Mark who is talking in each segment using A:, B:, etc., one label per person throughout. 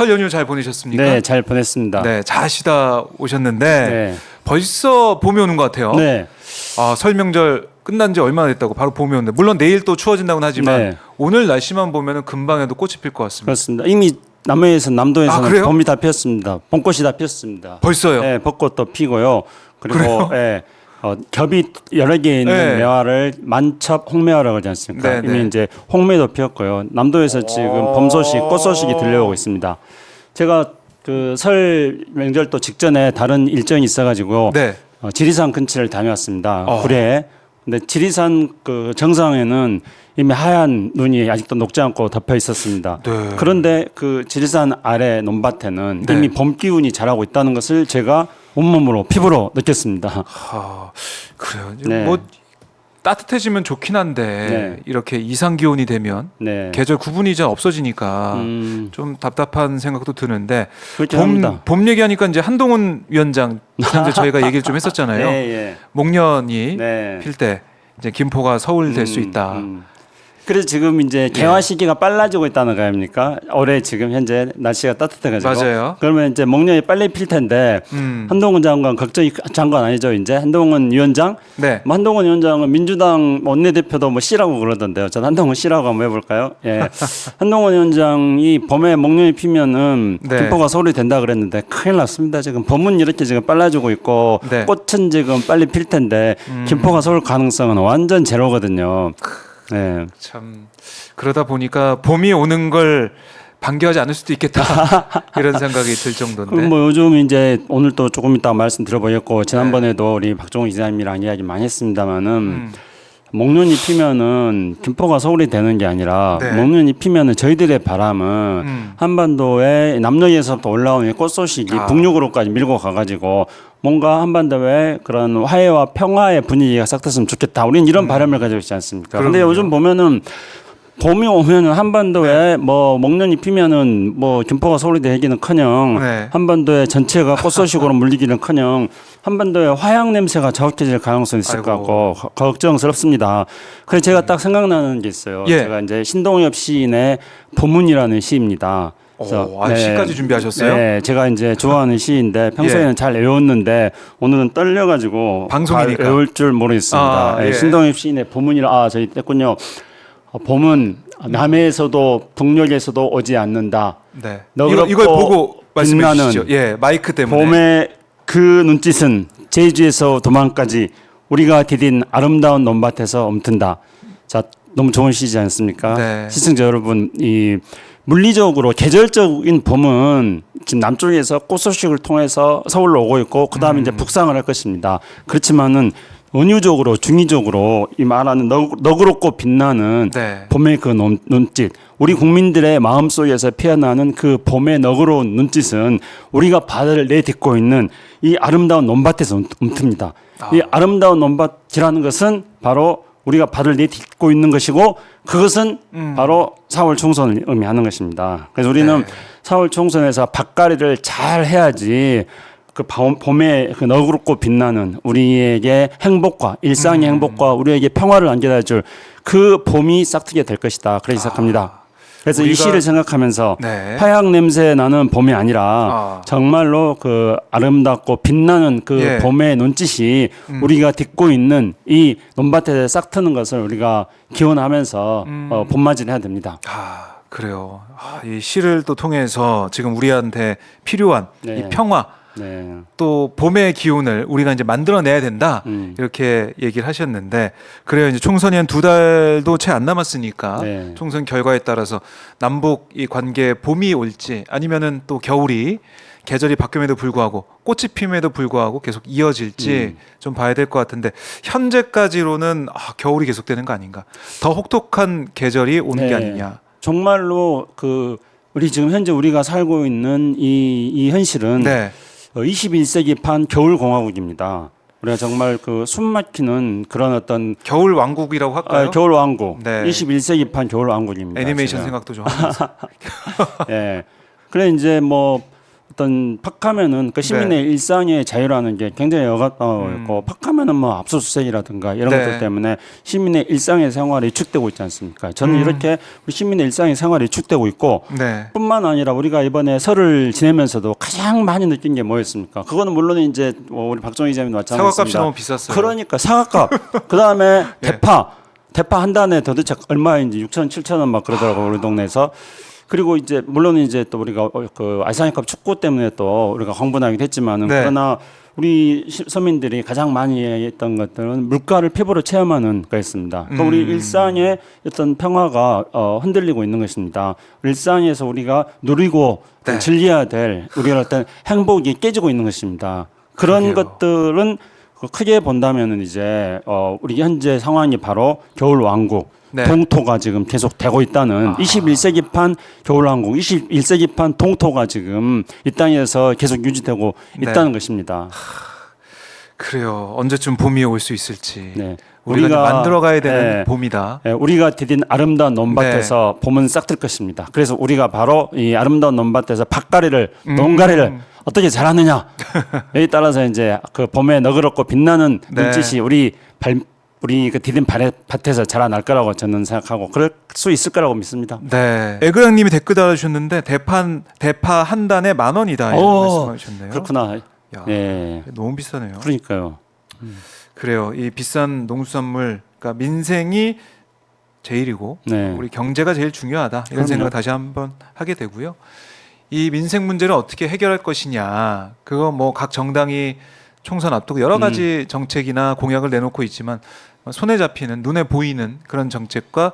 A: 설 연휴 잘 보내셨습니까?
B: 네, 잘 보냈습니다.
A: 네, 잘 쉬다 오셨는데
B: 네.
A: 벌써 봄이 오는 것 같아요.
B: 네.
A: 설 명절 끝난 지 얼마나 됐다고 바로 봄이 오는데 물론 내일 또 추워진다고는 하지만
B: 네.
A: 오늘 날씨만 보면은 금방에도 꽃이 필 것 같습니다.
B: 그렇습니다. 이미 남도에서는
A: 그래요?
B: 봄이 다 피었습니다. 봄꽃이 다 피었습니다.
A: 벌써요?
B: 네, 벚꽃도 피고요.
A: 그래요?
B: 그리고 겹이 여러 개 있는
A: 네.
B: 매화를 만첩 홍매화라고 하지 않습니까?
A: 네, 네.
B: 이미 이제 홍매도 피었고요. 남도에서 지금 봄 소식, 꽃 소식이 들려오고 있습니다. 제가 그 설 명절도 직전에 다른 일정이 있어가지고
A: 네.
B: 지리산 근처를 다녀왔습니다.
A: 어.
B: 구례에. 근데 지리산 그 정상에는 이미 하얀 눈이 아직도 녹지 않고 덮여 있었습니다.
A: 네.
B: 그런데 그 지리산 아래 논밭에는
A: 네.
B: 이미 봄 기운이 자라고 있다는 것을 제가 온몸으로 피부로 느꼈습니다.
A: 그래요.
B: 네.
A: 뭐 따뜻해지면 좋긴 한데
B: 네.
A: 이렇게 이상 기온이 되면
B: 네.
A: 계절 구분이 잘 없어지니까 좀 답답한 생각도 드는데
B: 그렇긴 합니다.
A: 봄 얘기하니까 이제 한동훈 위원장 현재 저희가 얘기를 좀 했었잖아요.
B: 네, 예.
A: 목련이
B: 네.
A: 필 때 이제 김포가 서울 될 수 있다.
B: 그래서 지금 이제 개화 시기가 빨라지고 있다는 거 아닙니까? 올해 지금 현재 날씨가 따뜻해가지고.
A: 맞아요.
B: 그러면 이제 목련이 빨리 필 텐데 한동훈 장관 아니죠 이제 한동훈 위원장.
A: 네.
B: 뭐 한동훈 위원장은 민주당 원내대표도 뭐 씨라고 그러던데요. 전 한동훈 씨라고 한번 해볼까요? 예. 한동훈 위원장이 봄에 목련이 피면은
A: 네.
B: 김포가 서울이 된다 그랬는데 큰일 났습니다. 지금 봄은 이렇게 지금 빨라지고 있고
A: 네.
B: 꽃은 지금 빨리 필 텐데 김포가 서울 가능성은 완전 제로거든요. 네.
A: 참 그러다 보니까 봄이 오는 걸 반겨하지 않을 수도 있겠다 이런 생각이 들 정도인데.
B: 그럼 뭐 요즘 이제 오늘 또 조금 이따 말씀드려보겠고 지난번에도 우리 박종훈 기자님이랑 이야기 많이 했습니다만은 목련이 피면은 김포가 서울이 되는 게 아니라
A: 네.
B: 목련이 피면은 저희들의 바람은 한반도에 남녘에서부터 올라오는 꽃 소식이 북녘으로까지 밀고 가가지고 뭔가 한반도에 그런 화해와 평화의 분위기가 싹 텄으면 좋겠다. 우리는 이런 바람을 가지고 있지 않습니까? 그런데 요즘 보면은 봄이 오면은 한반도에 뭐 목련이 피면은 뭐 김포가 서울이 되기는커녕
A: 네.
B: 한반도의 전체가 꽃소식으로 물리기는커녕 한반도에 화양 냄새가 자욱해질 가능성이 있을 것 같고 걱정스럽습니다. 그래서 제가 딱 생각나는 게 있어요.
A: 예.
B: 제가 이제 신동엽 시인의 보문이라는 시입니다.
A: 시까지 준비하셨어요?
B: 네, 제가 이제 좋아하는 시인데 평소에는 잘 외웠는데 오늘은 떨려가지고
A: 방송이니까.
B: 외울 줄 모르겠습니다.
A: 예.
B: 신동엽 시인의 보문이라 저희 뗐군요. 봄은 남해에서도 북녘에서도 오지 않는다.
A: 네.
B: 너그럽고
A: 이걸 보고 말씀해
B: 빛나는
A: 주시죠. 예, 마이크 때문에.
B: 봄의 그 눈짓은 제주에서 도망까지 우리가 디딘 아름다운 논밭에서 엄튼다. 자, 너무 좋은 시지 않습니까?
A: 네.
B: 시청자 여러분, 이 물리적으로 계절적인 봄은 지금 남쪽에서 꽃 소식을 통해서 서울로 오고 있고 그다음에 이제 북상을 할 것입니다. 그렇지만은 은유적으로 중의적으로 이 말하는 너그럽고 빛나는
A: 네.
B: 봄의 그 눈짓, 우리 국민들의 마음속에서 피어나는 그 봄의 너그러운 눈짓은 우리가 바다를 내딛고 있는 이 아름다운 논밭에서 움틉니다. 이 아름다운 논밭이라는 것은 바로 우리가 바다를 내딛고 있는 것이고 그것은 바로 4월 총선을 의미하는 것입니다. 그래서 우리는 4월 총선에서 밭갈이를 잘 해야지 그 봄에 그 너그럽고 빛나는 우리에게 행복과 일상의 행복과 우리에게 평화를 안겨다 줄 그 봄이 싹트게 될 것이다. 그렇게 생각합니다. 그래서 이 시를 생각하면서
A: 네.
B: 화약 냄새 나는 봄이 아니라 정말로 그 아름답고 빛나는 그 봄의 눈짓이 우리가 딛고 있는 이 논밭에 싹 트는 것을 우리가 기원하면서 봄맞이를 해야 됩니다.
A: 그래요. 이 시를 또 통해서 지금 우리한테 필요한 이 평화
B: 네.
A: 또 봄의 기운을 우리가 이제 만들어내야 된다 이렇게 얘기를 하셨는데 그래요. 이제 총선이 한 2달도 채 안 남았으니까
B: 네.
A: 총선 결과에 따라서 남북 이 관계 봄이 올지 아니면은 또 겨울이 계절이 바뀜에도 불구하고 꽃이 핌에도 불구하고 계속 이어질지 좀 봐야 될 것 같은데 현재까지로는 겨울이 계속되는 거 아닌가? 더 혹독한 계절이 오는 게 아니냐?
B: 정말로 그 우리 지금 현재 우리가 살고 있는 이 현실은 21세기판 겨울 공화국입니다. 우리가 정말 그 숨막히는 그런 어떤
A: 겨울 왕국이라고 할까요?
B: 겨울 왕국.
A: 네.
B: 21세기판 겨울 왕국입니다.
A: 애니메이션
B: 제가.
A: 생각도 좀 하면서.
B: 예. 그래 이제 뭐 어떤 팍하면은 그 시민의 일상의 자유라는 게 굉장히 있고 팍하면은 뭐 압수수색이라든가 이런
A: 네.
B: 것들 때문에 시민의 일상의 생활이 위축되고 있지 않습니까? 저는 이렇게 우리 시민의 일상의 생활이 위축되고 있고
A: 네. 뿐만
B: 뿐만 아니라 우리가 이번에 설을 지내면서도 가장 많이 느낀 게 뭐였습니까? 그거는 물론 이제 우리 박정희 기자님 마찬가지입니다.
A: 사과값이 너무 비쌌어요.
B: 그러니까 사과값. 그다음에 대파 한 단에 도대체 얼마인지 6천 7천 원 막 그러더라고요. 우리 동네에서. 그리고 이제 물론 이제 또 우리가 그 아시안컵 축구 때문에 또 우리가 흥분하기도 했지만은
A: 네.
B: 그러나 우리 서민들이 가장 많이 했던 것들은 물가를 피부로 체험하는 거였습니다. 그러니까 우리 일상의 어떤 평화가 흔들리고 있는 것입니다. 일상에서 우리가 누리고
A: 네.
B: 즐겨야 될 우리의 어떤 행복이 깨지고 있는 것입니다. 그런
A: 그러게요.
B: 것들은 크게 본다면은 이제 우리 현재 상황이 바로 겨울 왕국
A: 네.
B: 동토가 지금 계속 되고 있다는 21세기판 겨울왕국, 21세기판 동토가 지금 이 땅에서 계속 유지되고
A: 네.
B: 있다는 것입니다.
A: 그래요. 언제쯤 봄이 올 수 있을지.
B: 네.
A: 우리가 만들어가야 되는
B: 네.
A: 봄이다.
B: 예, 우리가 디딘 아름다운 논밭에서 봄은 싹틀 것입니다. 그래서 우리가 바로 이 아름다운 논밭에서 밭가리를 농가리를 어떻게 잘하느냐 여기 따라서 이제 그 봄에 너그럽고 빛나는
A: 네.
B: 눈짓이 우리 그 디딘 밭에서 자라날 거라고 저는 생각하고 그럴 수 있을 거라고 믿습니다.
A: 네. 애그랑님이 댓글 달아주셨는데 대파 한 단에 10,000원이다 이런 말씀하셨네요.
B: 그렇구나.
A: 야,
B: 예.
A: 너무 비싸네요.
B: 그러니까요.
A: 그래요. 이 비싼 농수산물, 그러니까 민생이 제일이고
B: 네.
A: 우리 경제가 제일 중요하다 이런
B: 그럼요.
A: 생각을 다시 한번 하게 되고요. 이 민생 문제를 어떻게 해결할 것이냐, 그거 뭐 각 정당이 총선 앞두고 여러 가지 정책이나 공약을 내놓고 있지만 손에 잡히는 눈에 보이는 그런 정책과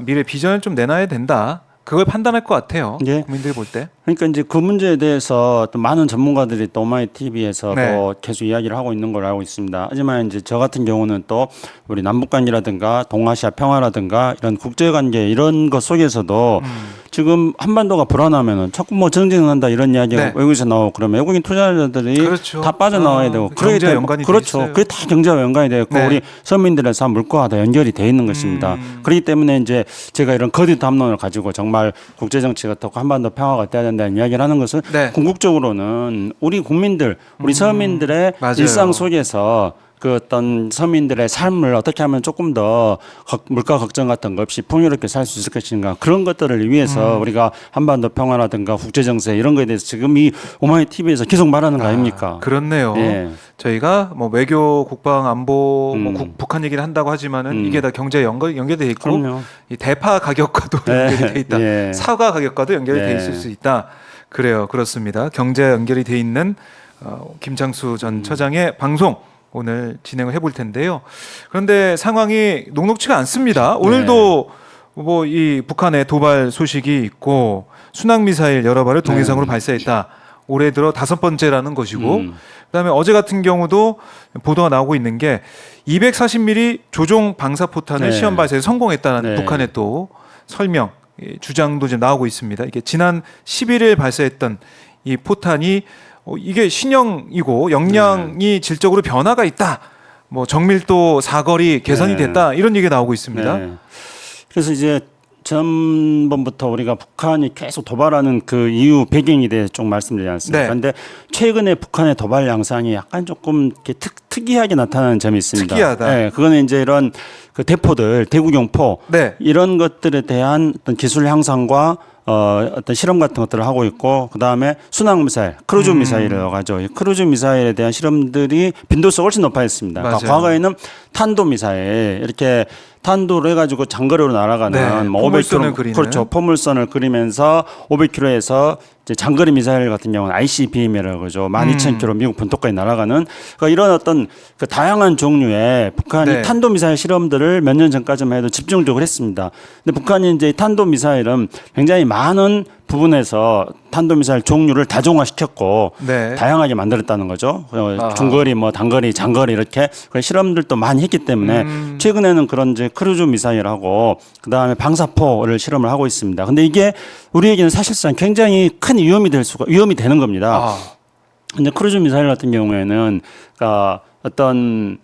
A: 미래 비전을 좀 내놔야 된다. 그걸 판단할 것 같아요.
B: 예.
A: 국민들이 볼 때.
B: 그러니까 이제 그 문제에 대해서 또 많은 전문가들이 또 오마이 TV에서
A: 네.
B: 또 계속 이야기를 하고 있는 걸 알고 있습니다. 하지만 이제 저 같은 경우는 또 우리 남북 관계라든가 동아시아 평화라든가 이런 국제 관계 이런 것 속에서도 지금 한반도가 불안하면은 자꾸 뭐 전쟁난다 이런 이야기가
A: 네.
B: 외국에서 나오고 그러면 외국인 투자자들이
A: 그렇죠.
B: 다 빠져나와야 되고 그러기
A: 경제와
B: 때문에
A: 연관이 돼
B: 그렇죠.
A: 있어요.
B: 그게 다 경제와 연관이 되어 있고
A: 네.
B: 우리 서민들의 삶 물가와 다 연결이 돼 있는 것입니다. 그렇기 때문에 이제 제가 이런 거짓 담론을 가지고 정말 국제 정치가 더 한반도 평화가 돼야 된다는 이야기를 하는 것은
A: 네.
B: 궁극적으로는 우리 국민들, 우리 서민들의
A: 맞아요.
B: 일상 속에서 그 어떤 서민들의 삶을 어떻게 하면 조금 더 물가 걱정 같은 거 없이 풍요롭게 살 수 있을 것인가 그런 것들을 위해서 우리가 한반도 평화라든가 국제 정세 이런 거에 대해서 지금 이 오마이 TV에서 계속 말하는 거 아닙니까?
A: 그렇네요.
B: 예.
A: 저희가 뭐 외교, 국방, 안보, 뭐 북한 얘기를 한다고 하지만은 이게 다 경제 연결돼 있고
B: 그럼요.
A: 이 대파 가격과도
B: 네.
A: 연결이 돼 있다.
B: 예.
A: 사과 가격과도 연결이 돼
B: 네.
A: 있을 수 있다. 그래요, 그렇습니다. 경제 연결이 돼 있는 김창수 전 처장의 방송 오늘 진행을 해볼 텐데요. 그런데 상황이 녹록치가 않습니다. 오늘도 뭐 이 북한의 도발 소식이 있고 순항 미사일 여러 발을 동해상으로 발사했다. 올해 들어 5번째라는 것이고, 그다음에 어제 같은 경우도 보도가 나오고 있는 게 240mm 조종 방사포탄을
B: 네.
A: 시험 발사에 성공했다는
B: 네.
A: 북한의 또 설명, 주장도 지금 나오고 있습니다. 이게 지난 11일 발사했던 이 포탄이 이게 신형이고 역량이 질적으로 변화가 있다. 뭐 정밀도 사거리 개선이
B: 네.
A: 됐다. 이런 얘기가 나오고 있습니다.
B: 네. 그래서 이제 전번부터 우리가 북한이 계속 도발하는 그 이유 배경에 대해서 좀 말씀드리지 않습니까?
A: 네.
B: 그런데 최근에 북한의 도발 양상이 약간 조금 이렇게 특이하게 나타나는 점이 있습니다.
A: 특이하다.
B: 네, 그거는 이제 이런 그 대포들, 대구경포
A: 네.
B: 이런 것들에 대한 어떤 기술 향상과 어떤 실험 같은 것들을 하고 있고 그다음에 순항 미사일, 크루즈 미사일이라고 하죠. 이 크루즈 미사일에 대한 실험들이 빈도수가 훨씬 높아졌습니다. 그러니까
A: 맞아요.
B: 과거에는 탄도 미사일 이렇게 탄도로 해가지고 장거리로 날아가는
A: 네,
B: 뭐
A: 포물선을
B: 500km
A: 그리는.
B: 그렇죠. 포물선을 그리면서 500km에서 이제 장거리 미사일 같은 경우는 ICBM이라고 그러죠. 12,000km 미국 본토까지 날아가는 그러니까 이런 어떤 그 다양한 종류의 북한이
A: 네.
B: 탄도 미사일 실험들을 몇 년 전까지만 해도 집중적으로 했습니다. 근데 북한이 이제 탄도 미사일은 굉장히 많은 부분에서 탄도미사일 종류를 다종화시켰고
A: 네.
B: 다양하게 만들었다는 거죠.
A: 아하.
B: 중거리, 뭐 단거리, 장거리 이렇게 그런 실험들도 많이 했기 때문에 최근에는 그런 이제 크루즈 미사일하고 그 다음에 방사포를 실험을 하고 있습니다. 근데 이게 우리에게는 사실상 굉장히 큰 위험이 되는 겁니다.
A: 아,
B: 근데 크루즈 미사일 같은 경우에는 그러니까 어떤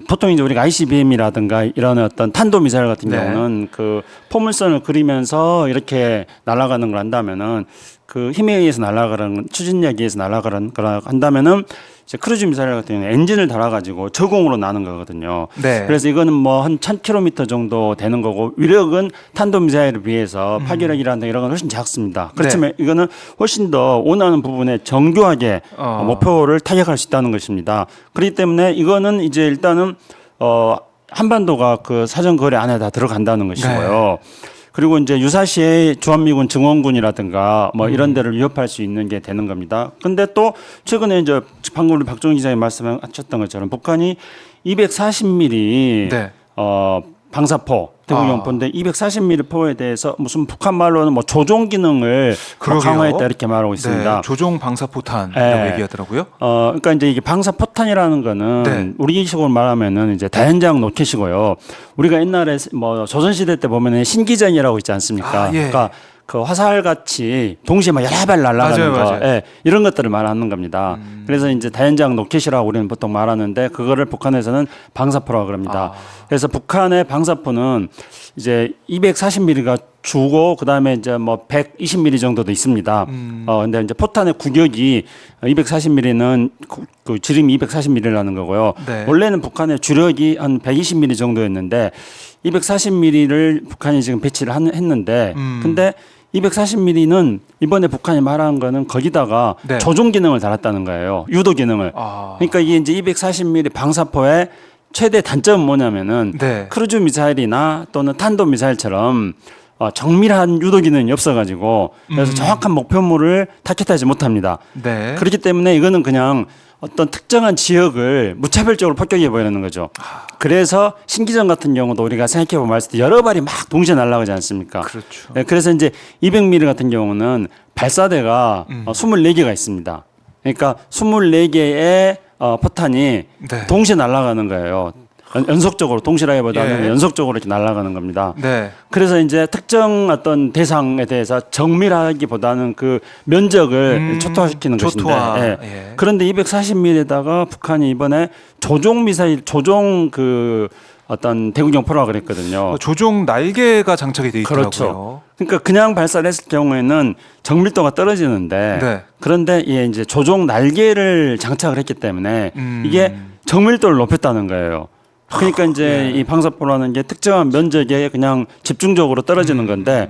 B: 보통 이제 우리가 ICBM이라든가 이런 어떤 탄도 미사일 같은
A: 네.
B: 경우는 그 포물선을 그리면서 이렇게 날아가는 걸 한다면은 그 힘에 의해서 날아가는 추진력에 의해서 날아가는 걸 한다면은 이제 크루즈 미사일 같은 경우는 엔진을 달아가지고 저공으로 나는 거거든요.
A: 네.
B: 그래서 이거는 뭐 한 1,000km 정도 되는 거고 위력은 탄도 미사일에 비해서 파괴력이라든가 이런 건 훨씬 작습니다. 그렇지만 이거는 훨씬 더 원하는 부분에 정교하게 목표를 타격할 수 있다는 것입니다. 그렇기 때문에 이거는 이제 일단은 한반도가 그 사전 거래 안에 다 들어간다는 것이고요. 그리고 이제 유사시에 주한미군 증원군이라든가 뭐 이런 데를 위협할 수 있는 게 되는 겁니다. 근데 또 최근에 이제 방금 우리 박종희 기자님 말씀하셨던 것처럼 북한이 240mm
A: 네.
B: 방사포 대구경포인데 240mm 포에 대해서 무슨 북한 말로는 뭐 조종 기능을 뭐 강화했다 이렇게 말하고 있습니다.
A: 네. 조종 방사포탄이라고 얘기하더라고요.
B: 그러니까 이제 이게 방사포탄이라는 거는
A: 네.
B: 우리식으로 말하면은 이제 다연장 로켓이고요. 우리가 옛날에 뭐 조선시대 때 보면은 신기전이라고 있지 않습니까?
A: 예.
B: 그러니까 그 화살 같이 동시에 막 여러 발 날아가는 거,
A: 맞아요.
B: 예, 이런 것들을 말하는 겁니다. 그래서 이제 다연장 로켓이라고 우리는 보통 말하는데 그거를 북한에서는 방사포라고 그럽니다. 그래서 북한의 방사포는 이제 240mm가 주고 그다음에 이제 뭐 120mm 정도도 있습니다. 근데 이제 포탄의 구격이 240mm는 그 지름이 240mm라는 거고요.
A: 네.
B: 원래는 북한의 주력이 한 120mm 정도였는데 240mm를 북한이 지금 배치를 했는데 근데 240mm는 이번에 북한이 말한 거는 거기다가
A: 네.
B: 조종 기능을 달았다는 거예요. 유도 기능을. 그러니까 이게 이제 240mm 방사포의 최대 단점은 뭐냐면은
A: 네.
B: 크루즈 미사일이나 또는 탄도 미사일처럼 정밀한 유도 기능이 없어가지고 그래서 정확한 목표물을 타겟하지 못합니다.
A: 네.
B: 그렇기 때문에 이거는 그냥 어떤 특정한 지역을 무차별적으로 폭격해 버리는 거죠. 그래서 신기전 같은 경우도 우리가 생각해 보면 말씀 여러 발이 막 동시에 날아가지 않습니까?
A: 그렇죠.
B: 네, 그래서 이제 200mm 같은 경우는 발사대가 24개가 있습니다. 그러니까 24개의 포탄이
A: 네.
B: 동시에 날아가는 거예요. 연속적으로 동시라기보다는
A: 예.
B: 연속적으로 이렇게 날아가는 겁니다.
A: 네.
B: 그래서 이제 특정 어떤 대상에 대해서 정밀하기보다는 그 면적을 초토화시키는
A: 초토화.
B: 것인데,
A: 예.
B: 그런데 240mm에다가 북한이 이번에 조종 미사일, 조종 그 어떤 대구경포라고 그랬거든요.
A: 조종 날개가 장착이 돼 있더라고요.
B: 그렇죠. 그러니까 그냥 발사를 했을 경우에는 정밀도가 떨어지는데,
A: 네.
B: 그런데 예, 이제 조종 날개를 장착을 했기 때문에 이게 정밀도를 높였다는 거예요. 그러니까 이제 이 방사포라는 게 특정한 면적에 그냥 집중적으로 떨어지는 건데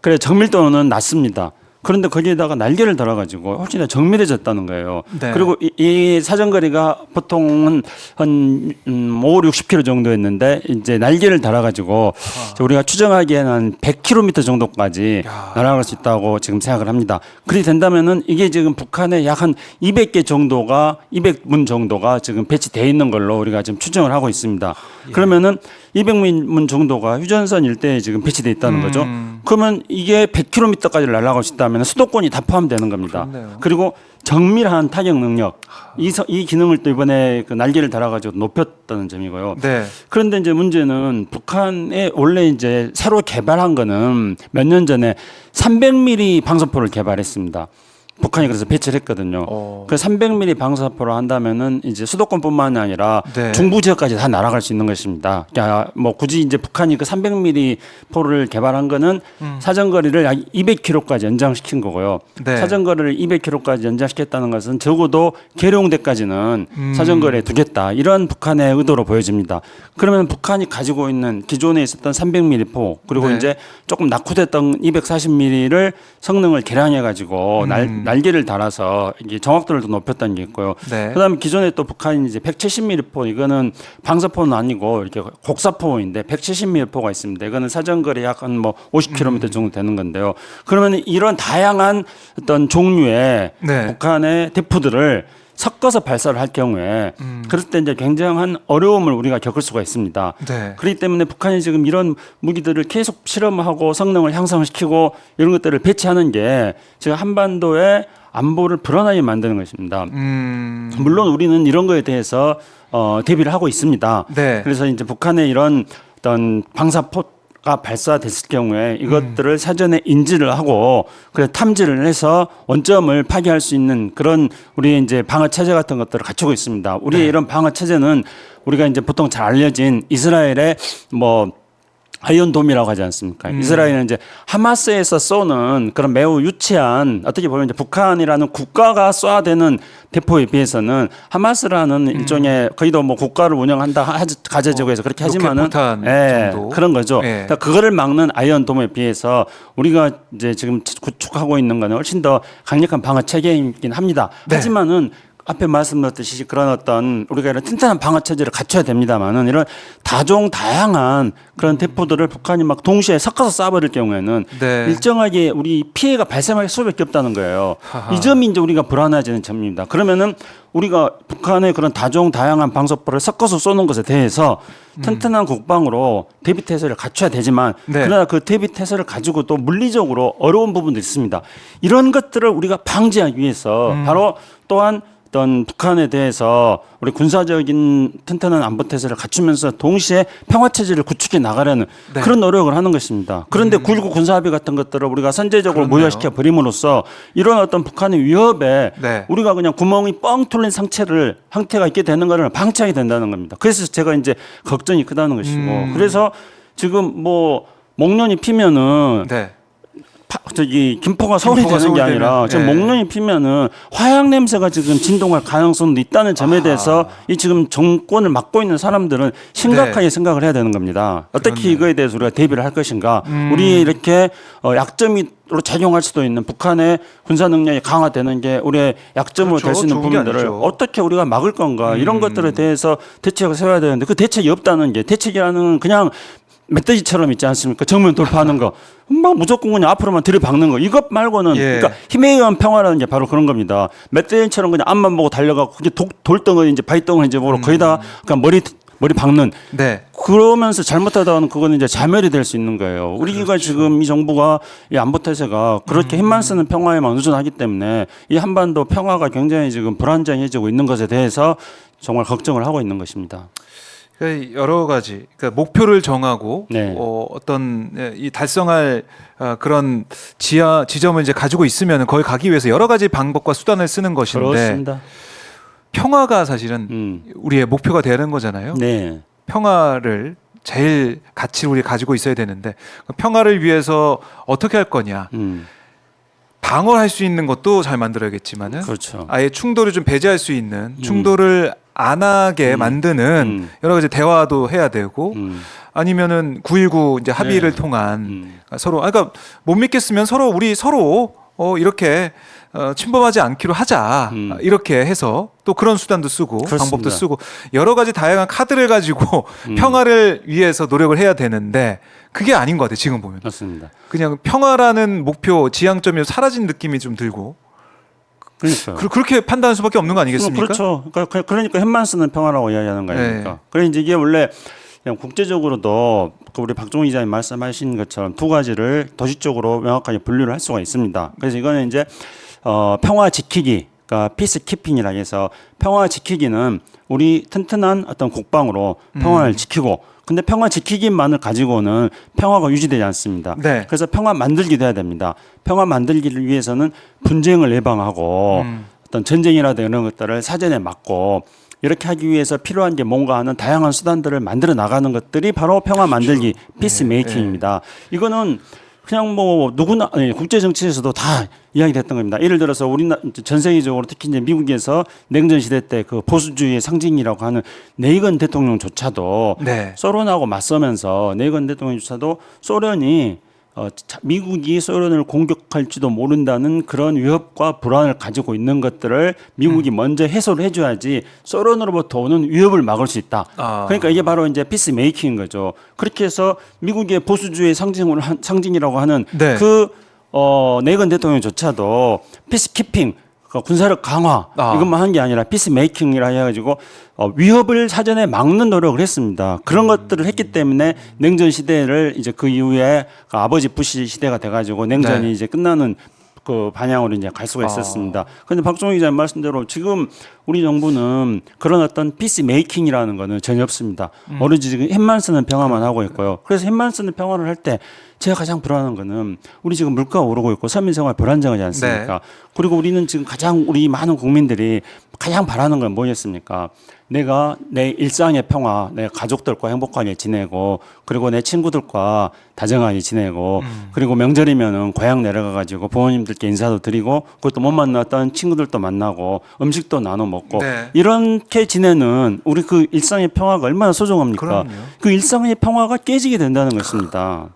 B: 그래 정밀도는 낮습니다. 그런데 거기에다가 날개를 달아가지고 훨씬 더 정밀해졌다는 거예요.
A: 네.
B: 그리고 이 사정거리가 보통은 한 5, 60km 정도였는데 이제 날개를 달아가지고 우리가 추정하기에는 한 100km 정도까지 날아갈 수 있다고 지금 생각을 합니다. 그리 된다면은 이게 지금 북한에 약 한 200개 정도가 200문 정도가 지금 배치되어 있는 걸로 우리가 지금 추정을 하고 있습니다. 그러면은 200문 정도가 휴전선 일대에 지금 배치되어 있다는 거죠. 그러면 이게 100km까지 날아갈 수 있다면 수도권이 다 포함되는 겁니다.
A: 그렇네요.
B: 그리고 정밀한 타격 능력 이 기능을 또 이번에 그 날개를 달아가지고 높였다는 점이고요.
A: 네.
B: 그런데 이제 문제는 북한에 원래 이제 새로 개발한 거는 몇 년 전에 300mm 방사포를 개발했습니다. 북한이 그래서 배치를 했거든요. 그 300mm 방사포를 한다면은 이제 수도권뿐만이 아니라
A: 네.
B: 중부 지역까지 다 날아갈 수 있는 것입니다. 그러니까 뭐 굳이 이제 북한이 그 300mm 포를 개발한 거는 사정거리를 약 200km까지 연장시킨 거고요.
A: 네.
B: 사정거리를 200km까지 연장시켰다는 것은 적어도 계룡대까지는 사정거리에 두겠다. 이런 북한의 의도로 보여집니다. 그러면 북한이 가지고 있는 기존에 있었던 300mm 포 그리고
A: 네.
B: 이제 조금 낙후됐던 240mm를 성능을 개량해 가지고 날개를 달아서 이게 정확도를 더 높였다는 게 있고요.
A: 네.
B: 그다음에 기존에 또 북한이 이제 170mm 포 이거는 방사포는 아니고 이렇게 곡사포인데 170mm 포가 있습니다. 이거는 사정거리 약 한 뭐 50km 정도 되는 건데요. 그러면 이런 다양한 어떤 종류의
A: 네.
B: 북한의 대포들을 섞어서 발사를 할 경우에 그럴 때 이제 굉장한 어려움을 우리가 겪을 수가 있습니다.
A: 네.
B: 그렇기 때문에 북한이 지금 이런 무기들을 계속 실험하고 성능을 향상시키고 이런 것들을 배치하는 게 지금 한반도의 안보를 불안하게 만드는 것입니다. 물론 우리는 이런 거에 대해서 대비를 하고 있습니다.
A: 네.
B: 그래서 이제 북한의 이런 어떤 방사포 가 발사됐을 경우에 이것들을 사전에 인지를 하고 그래 탐지를 해서 원점을 파괴할 수 있는 그런 우리 이제 방어 체제 같은 것들을 갖추고 있습니다. 우리의 이런 방어 체제는 우리가 이제 보통 잘 알려진 이스라엘의 뭐 아이언돔이라고 하지 않습니까? 이스라엘은 이제 하마스에서 쏘는 그런 매우 유치한 어떻게 보면 이제 북한이라는 국가가 쏴야 되는 대포에 비해서는 하마스라는 일종의 거의도 뭐 국가를 운영한다 가제적으로 해서 그렇게 하지만은
A: 로켓포탄 정도.
B: 그런 거죠.
A: 예.
B: 그러니까 그거를 막는 아이언돔에 비해서 우리가 이제 지금 구축하고 있는 거는 훨씬 더 강력한 방어 체계이긴 합니다.
A: 네.
B: 하지만은 앞에 말씀드렸듯이 그런 어떤 우리가 이런 튼튼한 방어 체제를 갖춰야 됩니다만은 이런 다양한 그런 대포들을 북한이 막 동시에 섞어서 쏴버릴 경우에는
A: 네.
B: 일정하게 우리 피해가 발생할 수밖에 없다는 거예요.
A: 하하.
B: 이 점이 이제 우리가 불안해지는 점입니다. 그러면은 우리가 북한의 그런 다양한 방석포를 섞어서 쏘는 것에 대해서 튼튼한 국방으로 대비 태세를 갖춰야 되지만
A: 네.
B: 그러나 그 대비 태세를 가지고 또 물리적으로 어려운 부분도 있습니다. 이런 것들을 우리가 방지하기 위해서 바로 또한 어떤 북한에 대해서 우리 군사적인 튼튼한 안보 태세를 갖추면서 동시에 평화 체제를 구축해 나가려는
A: 네.
B: 그런 노력을 하는 것입니다. 그런데 9.19 군사합의 같은 것들을 우리가 선제적으로
A: 그렇네요.
B: 무효시켜 버림으로써 이런 어떤 북한의 위협에
A: 네.
B: 우리가 그냥 구멍이 뻥 뚫린 상태가 있게 되는 것을 방치하게 된다는 겁니다. 그래서 제가 이제 걱정이 크다는 것이고 그래서 지금 뭐 목련이 피면은
A: 네.
B: 저기 김포가 서울이
A: 김포가
B: 되는 게
A: 서울이
B: 아니라
A: 되면,
B: 지금
A: 예.
B: 목련이 피면은 화약 냄새가 지금 진동할 가능성도 있다는 점에 대해서 이 지금 정권을 맡고 있는 사람들은 심각하게
A: 네.
B: 생각을 해야 되는 겁니다. 어떻게
A: 그렇네요.
B: 이거에 대해서 우리가 대비를 할 것인가? 우리 이렇게 약점으로 작용할 수도 있는 북한의 군사 능력이 강화되는 게 우리의 약점으로
A: 그렇죠.
B: 될 수 있는
A: 좋은 게
B: 부분들을
A: 아니죠.
B: 어떻게 우리가 막을 건가? 이런 것들에 대해서 대책을 세워야 되는데 그 대책이 없다는 게 대책이라는 건 그냥 멧돼지처럼 있지 않습니까? 정면 돌파하는 거. 막 무조건 그냥 앞으로만 들이박는 거. 이것 말고는
A: 예.
B: 그러니까 힘에 의한 평화라는 게 바로 그런 겁니다. 멧돼지처럼 그냥 앞만 보고 달려가고 그게 돌덩어리 이제 바위덩어리 이제 보러 거의 다 그냥 머리 박는
A: 네.
B: 그러면서 잘못하다가는 그거는 이제 자멸이 될 수 있는 거예요. 우리가 지금 이 정부가 이 안보 태세가 그렇게 힘만 쓰는 평화에만 의존하기 때문에 이 한반도 평화가 굉장히 지금 불안정해지고 있는 것에 대해서 정말 걱정을 하고 있는 것입니다.
A: 그러니까 여러 가지 그러니까 목표를 정하고
B: 네.
A: 어떤 이 달성할 그런 지점을 이제 가지고 있으면 거기 가기 위해서 여러 가지 방법과 수단을 쓰는 것인데
B: 그렇습니다.
A: 평화가 사실은 우리의 목표가 되는 거잖아요.
B: 네.
A: 평화를 제일 가치를 우리 가지고 있어야 되는데 평화를 위해서 어떻게 할 거냐. 방어할 수 있는 것도 잘 만들어야겠지만은
B: 그렇죠.
A: 아예 충돌을 좀 배제할 수 있는 충돌을 안 하게 만드는 여러 가지 대화도 해야 되고 아니면은 9.19 이제 합의를
B: 네.
A: 통한 서로 그러니까 못 믿겠으면 우리 서로 이렇게 침범하지 않기로 하자 이렇게 해서 또 그런 수단도 쓰고
B: 그렇습니다.
A: 방법도 쓰고 여러 가지 다양한 카드를 가지고 평화를 위해서 노력을 해야 되는데 그게 아닌 것 같아요. 지금 보면
B: 맞습니다.
A: 그냥 평화라는 목표 지향점이 사라진 느낌이 좀 들고
B: 그러니까.
A: 그렇게 판단할 수밖에 없는 거 아니겠습니까?
B: 그렇죠. 그러니까 힘만 쓰는 평화라고 이야기하는 거 아닙니까?
A: 네.
B: 그래 이제 이게 원래 그냥 국제적으로도 우리 박종희 기자님 말씀하신 것처럼 두 가지를 도시적으로 명확하게 분류를 할 수가 있습니다. 그래서 이거는 이제 평화 지키기, 그러니까 피스 키핑이라 해서 평화 지키기는 우리 튼튼한 어떤 국방으로 평화를 지키고 근데 평화 지키기만을 가지고는 평화가 유지되지 않습니다.
A: 네.
B: 그래서 평화 만들기도 해야 됩니다. 평화 만들기를 위해서는 분쟁을 예방하고 어떤 전쟁이라든가 이런 것들을 사전에 막고 이렇게 하기 위해서 필요한 게 뭔가 하는 다양한 수단들을 만들어 나가는 것들이 바로 평화 만들기, 피스 메이킹입니다. 이거는 그냥 뭐 누구나 국제 정치에서도 다 이야기됐던 겁니다. 예를 들어서 우리나라 전 세계적으로 특히 이제 미국에서 냉전 시대 때 그 보수주의의 상징이라고 하는 레이건 대통령조차도
A: 네.
B: 소련하고 맞서면서 레이건 대통령조차도 소련이 미국이 소련을 공격할지도 모른다는 그런 위협과 불안을 가지고 있는 것들을 미국이 먼저 해소를 해줘야지 소련으로부터 오는 위협을 막을 수 있다. 그러니까 이게 바로 이제 피스 메이킹인 거죠. 그렇게 해서 미국의 보수주의 상징이라고 하는
A: 네.
B: 레이건 대통령조차도 피스키핑 군사력 강화 이것만 한 게 아니라 피스 메이킹이라 해가지고 위협을 사전에 막는 노력을 했습니다. 그런 것들을 했기 때문에 냉전 시대를 이제 그 이후에 그 아버지 부시 시대가 돼가지고 냉전이
A: 네.
B: 이제 끝나는 그 반향으로 이제 갈 수가 있었습니다. 그런데 박종희 기자님 말씀대로 지금 우리 정부는 그런 어떤 피스 메이킹이라는 거는 전혀 없습니다. 오로지 지금 힘만 쓰는 평화만 하고 있고요. 그래서 힘만 쓰는 평화를 할 때 제가 가장 불안한 거는 우리 지금 물가가 오르고 있고 서민생활 불안정하지 않습니까? 그리고 우리는 지금 가장 우리 많은 국민들이 가장 바라는 건 뭐였습니까? 내가 내 일상의 평화, 내 가족들과 행복하게 지내고 그리고 내 친구들과 다정하게 지내고 그리고 명절이면은 고향 내려가 가지고 부모님들께 인사도 드리고 그것도 못 만났던 친구들도 만나고 음식도 나눠 먹고
A: 네.
B: 이렇게 지내는 우리 그 일상의 평화가 얼마나 소중합니까?
A: 그럼요.
B: 그 일상의 평화가 깨지게 된다는 것입니다.